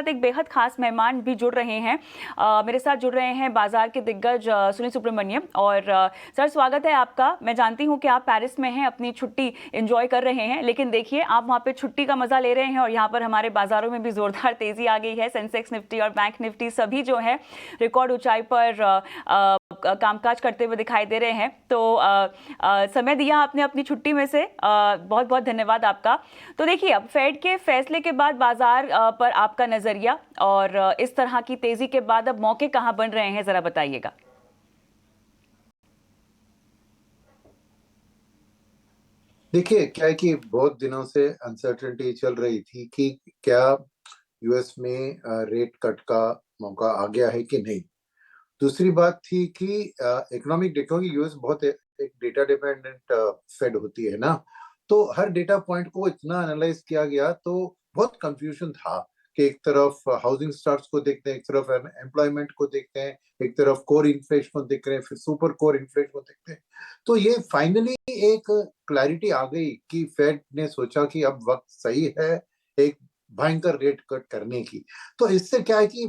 एक बेहद खास मेहमान भी जुड़ रहे हैं। मेरे साथ जुड़ रहे हैं बाजार के दिग्गज सुनील सुब्रमण्यम। और सर, स्वागत है आपका। मैं जानती हूं कि आप पेरिस में हैं, अपनी छुट्टी एंजॉय कर रहे हैं, लेकिन देखिए आप वहां पे छुट्टी का मजा ले रहे हैं और यहाँ पर हमारे बाजारों में भी जोरदार तेजी आ गई है। सेंसेक्स निफ्टी और बैंक निफ्टी सभी जो है रिकॉर्ड ऊंचाई पर कामकाज करते हुए दिखाई दे रहे हैं। तो समय दिया आपने अपनी छुट्टी में से, बहुत बहुत धन्यवाद आपका। तो देखिए, अब फेड के फैसले के बाद बाजार पर आपका नजरिया और इस तरह की तेजी के बाद अब मौके कहां बन रहे हैं, जरा बताइएगा। देखिए क्या है कि बहुत दिनों से अनसर्टेनिटी चल रही थी कि क्या यूएस में रेट कट का मौका आ गया है कि नहीं। दूसरी बात थी कि इकोनॉमिक देखो कि यूएस बहुत एक डेटा डिपेंडेंट फेड होती है ना। तो हर डेटा पॉइंट को इतना एनालाइज किया गया तो बहुत कंफ्यूजन था कि एक तरफ हाउसिंग स्टार्ट्स को देखते हैं, एक तरफ एम्प्लॉयमेंट को देखते हैं, एक तरफ कोर इन्फ्लेशन को देख रहे हैं, फिर सुपर कोर इन्फ्लेशन को देखते हैं। तो ये फाइनली एक क्लैरिटी आ गई कि फेड ने सोचा कि अब वक्त सही है एक भयंकर रेट कट करने की। तो इससे क्या है कि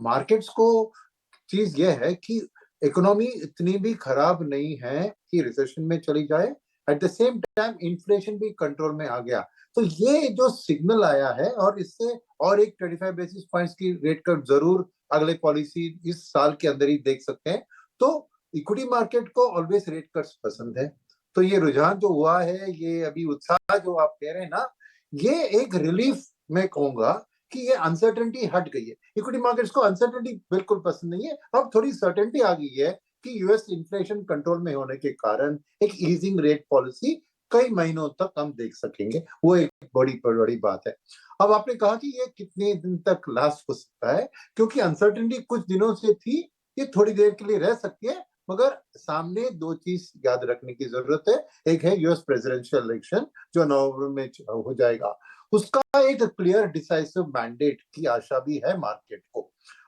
मार्केट्स को चीज यह है कि इकोनॉमी इतनी भी खराब नहीं है कि रिसेशन में चली जाए। At the same time inflation भी कंट्रोल में आ गया। तो ये जो सिग्नल आया है और इससे और एक 25 बेसिस पॉइंट्स की रेट कट जरूर अगले पॉलिसी इस साल के अंदर ही देख सकते हैं। तो इक्विटी मार्केट को ऑलवेज रेट कट्स पसंद है। तो ये रुझान जो हुआ है, ये अभी उत्साह जो आप कह रहे हैं ना, ये एक रिलीफ मैं कहूंगा कि ये अनसर्टेनिटी हट गई है। इक्विटी मार्केट्स को अनसर्टेनिटी बिल्कुल पसंद नहीं है। अब थोड़ी सर्टेनिटी आ गई है कि यूएस इन्फ्लेशन कंट्रोल में होने के कारण एक ईजिंग रेट पॉलिसी कई महीनों तक हम देख सकेंगे। वो एक बड़ी बड़ी बात है। अब आपने कहा कि ये कितने दिन तक लास्ट हो सकता है, क्योंकि अनसर्टेनिटी कुछ दिनों से थी, ये थोड़ी देर के लिए रह सकती है। मगर सामने दो चीज याद रखने की जरूरत है। एक है यूएस प्रेसिडेंशियल इलेक्शन जो नवंबर में हो जाएगा। उसका एक क्लियर डिसाइसिव मैंडेट की आशा भी है मार्केट को।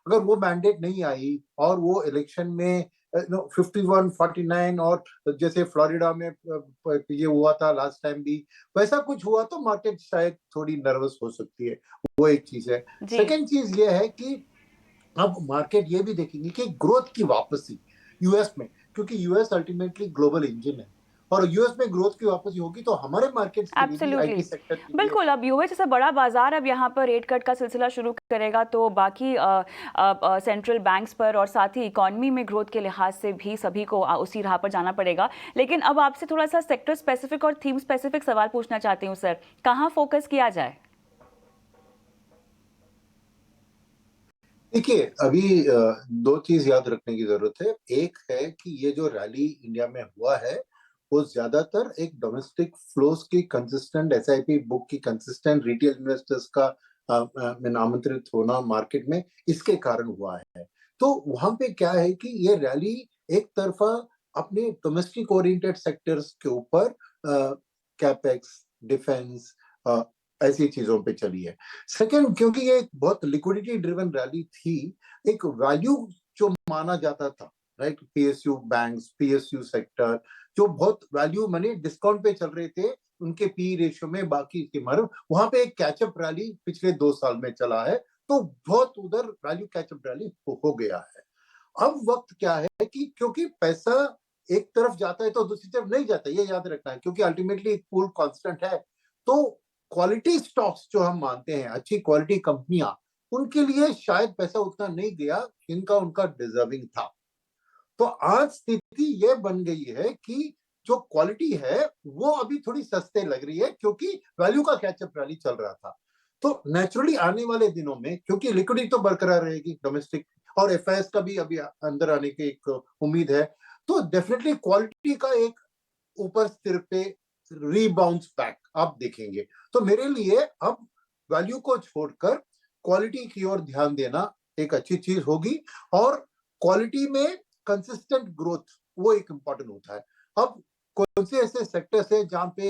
अगर वो मैंडेट नहीं आई और वो इलेक्शन में 51-49 और जैसे फ्लोरिडा में ये हुआ था लास्ट टाइम भी, वैसा कुछ हुआ तो मार्केट शायद थोड़ी नर्वस हो सकती है। वो एक चीज है। जी। सेकेंड चीज ये है कि अब मार्केट ये भी देखेंगे कि ग्रोथ की वापसी यूएस में, क्योंकि यूएस अल्टीमेटली ग्लोबल इंजन है। और यूएस में ग्रोथ की वापसी होगी तो हमारे मार्केट्स के लिए भी, एब्सोल्युटली। आईटी सेक्टर के लिए। बिल्कुल, अब यूएस जैसा बड़ा बाजार अब यहाँ पर रेट कट का सिलसिला शुरू करेगा तो बाकी सेंट्रल बैंक्स पर और साथ ही इकोनॉमी में ग्रोथ के लिहाज से भी सभी को उसी राह पर जाना पड़ेगा। लेकिन अब आपसे थोड़ा सा सेक्टर स्पेसिफिक और थीम स्पेसिफिक सवाल पूछना चाहती हूँ सर, कहाँ फोकस किया जाए? देखिए अभी दो चीज याद रखने की जरूरत है। एक है कि ये जो रैली इंडिया में हुआ है वो ज्यादातर एक डोमेस्टिक फ्लोस की कंसिस्टेंट एसआईपी बुक की कंसिस्टेंट रिटेल इन्वेस्टर्स का में आमंत्रित होना मार्केट में, इसके कारण हुआ है। तो वहां पे क्या है कि ये रैली एक तरफा अपने डोमेस्टिक ओरिएंटेड सेक्टर्स के ऊपर कैपेक्स, डिफेंस, ऐसी चीजों पे चली है। सेकंड, क्योंकि ये एक बहुत लिक्विडिटी ड्रिवन रैली थी, एक वैल्यू जो माना जाता था, right, PSU banks, PSU sector जो बहुत वैल्यू मनी डिस्काउंट पे चल रहे थे, उनके पी रेशियो में बाकी की मर, वहां पे एक कैचअप रैली पिछले 2 साल में चला है। तो बहुत उधर वैल्यू कैचअप रैली हो गया है। अब वक्त क्या है कि क्योंकि पैसा एक तरफ जाता है तो दूसरी तरफ नहीं जाता, ये याद रखना है, क्योंकि अल्टीमेटली एक पूल कांस्टेंट है। तो क्वालिटी स्टॉक्स जो हम मानते हैं, अच्छी क्वालिटी कंपनियां, उनके लिए शायद पैसा उतना नहीं गया जिनका उनका डिजर्विंग था। तो आज स्थिति ये बन गई है कि जो क्वालिटी है वो अभी थोड़ी सस्ते लग रही है, क्योंकि वैल्यू का कैचअप रैली चल रहा था। तो नेचुरली आने वाले दिनों में, क्योंकि लिक्विडिटी तो बरकरार रहेगी डोमेस्टिक, और एफआईएस का भी अभी अंदर आने की एक उम्मीद है, तो डेफिनेटली क्वालिटी का एक ऊपर सिर पे रीबाउंस बैक आप देखेंगे। तो मेरे लिए अब वैल्यू को छोड़कर क्वालिटी की ओर ध्यान देना एक अच्छी चीज होगी। और क्वालिटी में कंसिस्टेंट ग्रोथ वो एक इंपॉर्टेंट होता है। अब कौन से ऐसे सेक्टर्स है जहां पे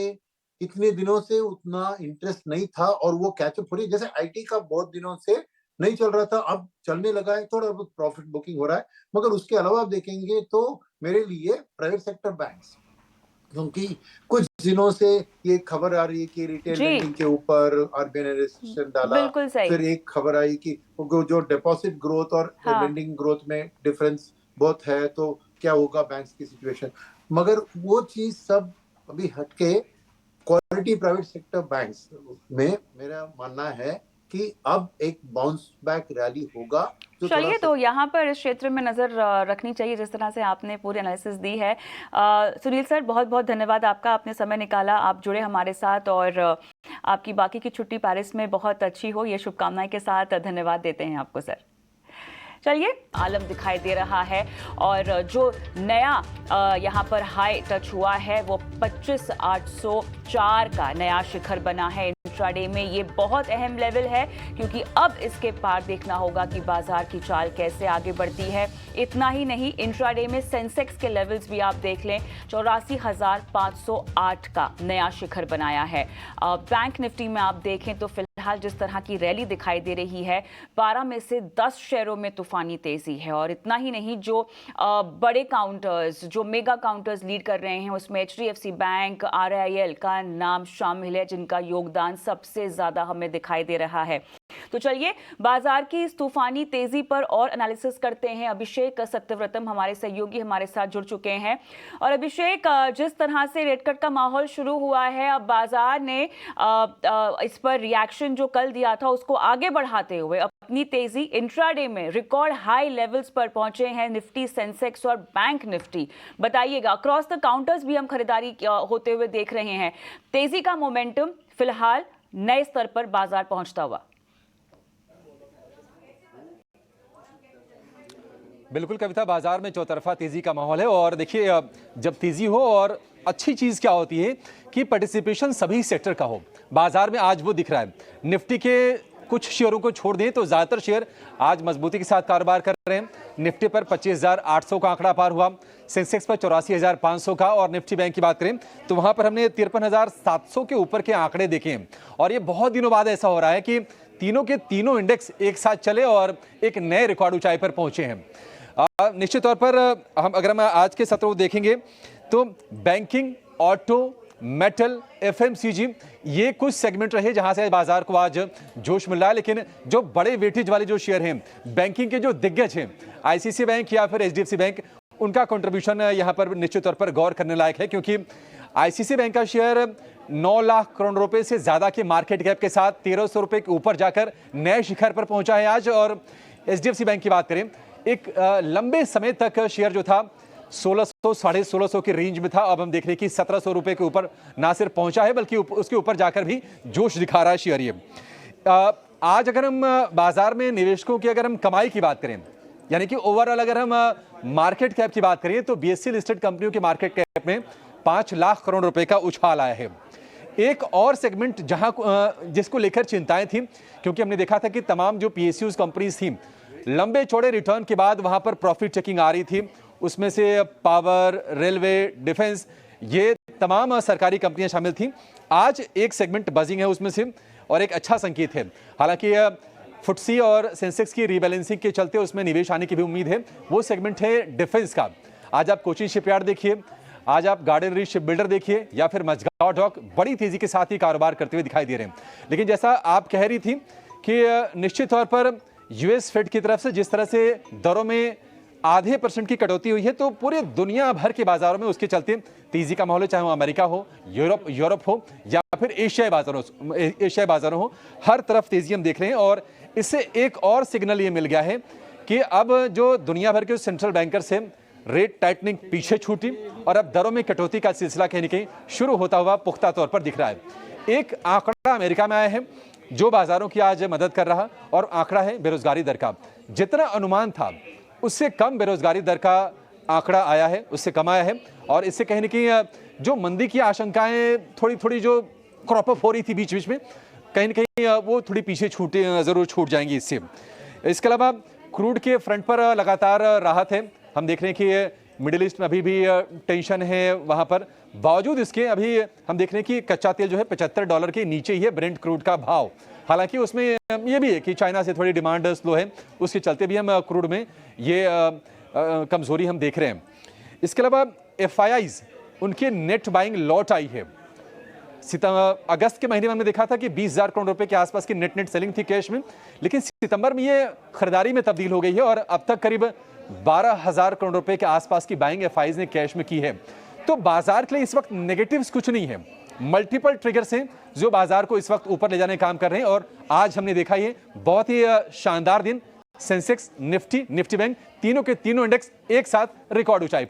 इतने दिनों से उतना इंटरेस्ट नहीं था और वो कैचअप हो रही है, जैसे आईटी का बहुत दिनों से नहीं चल रहा था, अब चलने लगा है, थोड़ा बहुत प्रॉफिट बुकिंग हो रहा है। मगर उसके अलावा आप देखेंगे तो मेरे लिए प्राइवेट सेक्टर बैंक्स, क्योंकि कुछ दिनों से ये खबर आ रही है कि रिटेल जी लेंडिंग के ऊपर आरबीआई ने रेस्ट्रिक्शन डाला। बिल्कुल सही। फिर एक खबर आई कि वो जो डिपॉजिट ग्रोथ और हाँ लेंडिंग ग्रोथ में डिफरेंस बहुत है, तो क्या होगा बैंक्स की सिचुएशन। मगर वो चीज सब अभी हटके क्वालिटी प्राइवेट सेक्टर बैंक्स में मेरा मानना है कि अब एक बाउंस बैक रैली होगा जो थोड़ा चलिए, तो यहाँ पर इस क्षेत्र में नज़र रखनी चाहिए जिस तरह से आपने पूरी एनालिसिस दी है। सुनील सर, बहुत बहुत धन्यवाद आपका, आपने समय निकाला, आप जुड़े हमारे साथ, और आपकी बाकी की छुट्टी पेरिस में बहुत अच्छी हो, ये शुभकामनाएं के साथ धन्यवाद देते हैं आपको सर। चलिए, आलम दिखाई दे रहा है, और जो नया यहाँ पर हाई टच हुआ है वो 25,804 का नया शिखर बना है इंट्राडे में। ये बहुत अहम लेवल है, क्योंकि अब इसके पार देखना होगा कि बाजार की चाल कैसे आगे बढ़ती है। इतना ही नहीं, इंट्राडे में सेंसेक्स के लेवल्स भी आप देख लें, 84,508 का नया शिखर बनाया है। बैंक निफ्टी में आप देखें तो फिलहाल जिस तरह की रैली दिखाई दे रही है, 12 में से 10 शेयरों में तूफानी तेजी है। और इतना ही नहीं, जो बड़े काउंटर्स, जो मेगा काउंटर्स लीड कर रहे हैं, उसमें HDFC बैंक, RIL का नाम शामिल है, जिनका योगदान सबसे ज्यादा हमें दिखाई दे रहा है। तो चलिए, बाजार की इस तूफानी तेजी पर और एनालिसिस करते हैं। अभिषेक सत्यव्रतम हमारे सहयोगी हमारे साथ जुड़ चुके हैं। और अभिषेक, जिस तरह से रेट कट का माहौल शुरू हुआ है, अब बाजार ने इस पर रिएक्शन जो कल दिया था उसको आगे बढ़ाते हुए अपनी तेजी इंट्राडे में रिकॉर्ड हाई लेवल्स पर पहुंचे हैं निफ्टी, सेंसेक्स और बैंक निफ्टी। बताइएगा, अक्रॉस द काउंटर्स भी हम खरीदारी होते हुए देख रहे हैं, तेजी का मोमेंटम फिलहाल नए स्तर पर बाजार पहुंचता हुआ। बिल्कुल कविता, बाजार में चौतरफा तेजी का माहौल है। और देखिए, जब तेजी हो और अच्छी चीज क्या होती है कि पार्टिसिपेशन सभी सेक्टर का हो, बाजार में आज वो दिख रहा है। निफ्टी के कुछ शेयरों को छोड़ दें तो ज्यादातर शेयर आज मजबूती के साथ कारोबार कर रहे हैं। निफ्टी पर 25,800 का आंकड़ा पार हुआ, सेंसेक्स पर 84,500 का, और निफ्टी बैंक की बात करें तो वहां पर हमने 53,700 के ऊपर के आंकड़े देखे हैं। और ये बहुत दिनों बाद ऐसा हो रहा है कि तीनों के तीनों इंडेक्स एक साथ चले और एक नए रिकॉर्ड ऊंचाई पर पहुंचे हैं। निश्चित तौर पर अगर हम आज के सत्र को देखेंगे तो बैंकिंग, ऑटो, मेटल, FMCG, ये कुछ सेगमेंट रहे जहां से बाजार को आज जोश मिल रहा है। लेकिन जो बड़े वेटेज वाले जो शेयर हैं, बैंकिंग के जो दिग्गज हैं, ICICI बैंक या फिर HDFC बैंक, उनका कंट्रीब्यूशन यहां पर निश्चित तौर पर गौर करने लायक है। क्योंकि ICICI बैंक का शेयर 9 लाख करोड़ रुपए से ज्यादा के मार्केट कैप के साथ 1,300 रुपए के ऊपर जाकर नए शिखर पर पहुंचा है आज। और HDFC बैंक की बात करें, एक लंबे समय तक शेयर जो था 1600 साढ़े 1600 के रेंज में था, अब हम देख रहे हैं कि 1700 रुपए के ऊपर ना सिर्फ पहुंचा है बल्कि उसके ऊपर जाकर भी जोश दिखा रहा है शेयर। ये आज अगर हम बाजार में निवेशकों की अगर हम कमाई की बात करें, यानी कि ओवरऑल अगर हम मार्केट कैप की बात करें, तो BSE लिस्टेड कंपनियों के मार्केट कैप में 5 लाख करोड़ रुपए का उछाल आया है। एक और सेगमेंट जहां जिसको लेकर चिंताएं थी, क्योंकि हमने देखा था कि तमाम जो PSUs कंपनीज थी, लंबे चौड़े रिटर्न के बाद वहां पर प्रॉफिट चेकिंग आ रही थी। उसमें से पावर, रेलवे, डिफेंस, ये तमाम सरकारी कंपनियां शामिल थीं। आज एक सेगमेंट बजिंग है उसमें से, और एक अच्छा संकेत है। हालांकि FTSE और सेंसेक्स की रीबैलेंसिंग के चलते उसमें निवेश आने की भी उम्मीद है। वो सेगमेंट है डिफेंस का। आज आप कोचिन शिपयार्ड देखिए, आज आप गार्डन रीच शिप बिल्डर देखिए, या फिर मझगांव डॉक, बड़ी तेजी के साथ ही कारोबार करते हुए दिखाई दे रहे हैं। लेकिन जैसा आप कह रही थी कि निश्चित तौर पर US फेड की तरफ से जिस तरह से दरों में आधे % की कटौती हुई है, तो पूरे दुनिया भर के बाजारों में उसके चलते तेजी का माहौल है, चाहे वो अमेरिका हो, यूरोप हो, या फिर एशियाई बाजारों हो, हर तरफ तेजी हम देख रहे हैं। और इससे एक और सिग्नल ये मिल गया है कि अब जो दुनिया भर के सेंट्रल बैंकर से रेट टाइटनिंग पीछे छूटी और अब दरों में कटौती का सिलसिला कहीं न कहीं शुरू होता हुआ पुख्ता तौर पर दिख रहा है। एक आंकड़ा अमेरिका में आया है जो बाजारों की आज मदद कर रहा, और आंकड़ा है बेरोजगारी दर का। जितना अनुमान था उससे कम बेरोजगारी दर का आंकड़ा आया है, उससे कम आया है। और इससे कहीं न कहीं जो मंदी की आशंकाएं थोड़ी जो क्रॉप अप हो रही थी बीच बीच में, कहीं न कहीं वो थोड़ी पीछे जरूर छूट जाएंगी इससे। इसके अलावा क्रूड के फ्रंट पर लगातार राहत है। हम देख रहे हैं कि मिडिल ईस्ट में अभी भी टेंशन है वहां पर, बावजूद इसके अभी हम देख रहे हैं कि कच्चा तेल जो है $75 के नीचे ही है ब्रेंट क्रूड का भाव। हालांकि उसमें ये भी है कि चाइना से थोड़ी डिमांड स्लो है, उसके चलते भी हम क्रूड में ये कमजोरी हम देख रहे हैं। इसके अलावा FIIs उनकी नेट बाइंग लौट आई है। अगस्त के महीने में हमने देखा था कि 20,000 करोड़ रुपए के आसपास की नेट सेलिंग थी कैश में, लेकिन सितंबर में ये खरीदारी में तब्दील हो गई है और अब तक करीब 12,000 करोड़ रुपए के आसपास की बाइंग एफआईज ने कैश में की है। तो बाजार के लिए इस वक्त नेगेटिव्स कुछ नहीं है, मल्टीपल ट्रिगर्स हैं जो बाजार को इस वक्त ऊपर ले जाने का काम कर रहे हैं। और आज हमने देखा ये बहुत ही शानदार दिन, सेंसेक्स, निफ्टी बैंक तीनों के तीनों इंडेक्स एक साथ रिकॉर्ड ऊंचाई